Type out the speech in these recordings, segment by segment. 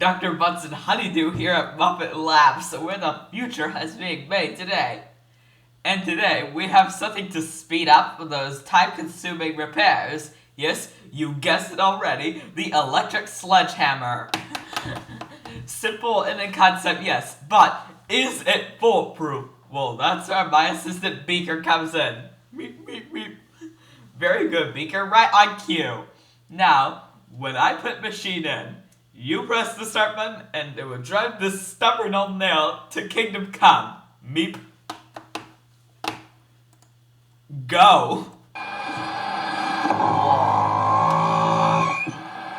Dr. Bunsen Honeydew here at Muppet Labs, where the future is being made today. And today, we have something to speed up those time-consuming repairs. Yes, you guessed it already, the electric sledgehammer. Simple and in concept, yes, but is it foolproof? Well, that's where my assistant Beaker comes in. Meep, meep, meep. Very good, Beaker, right on cue. Now, when I put machine in, you press the start button and it will drive this stubborn old nail to Kingdom Come. Meep. Go.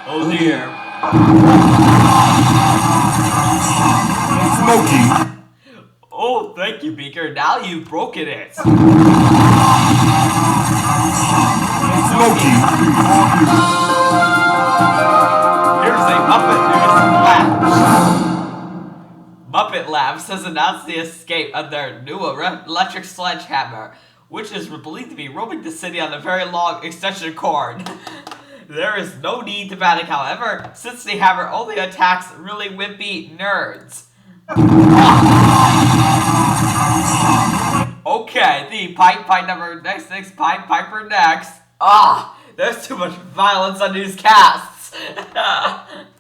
Oh dear. Smoky. Oh, thank you, Beaker. Now you've broken it. Smoky. Here's a Muppet News Flash. Muppet Labs has announced the escape of their new electric sledgehammer, which is believed to be roaming the city on a very long extension cord. There is no need to panic, however, since the hammer only attacks really wimpy nerds. Okay, the pipe number next, Piper next. There's too much violence on these casts.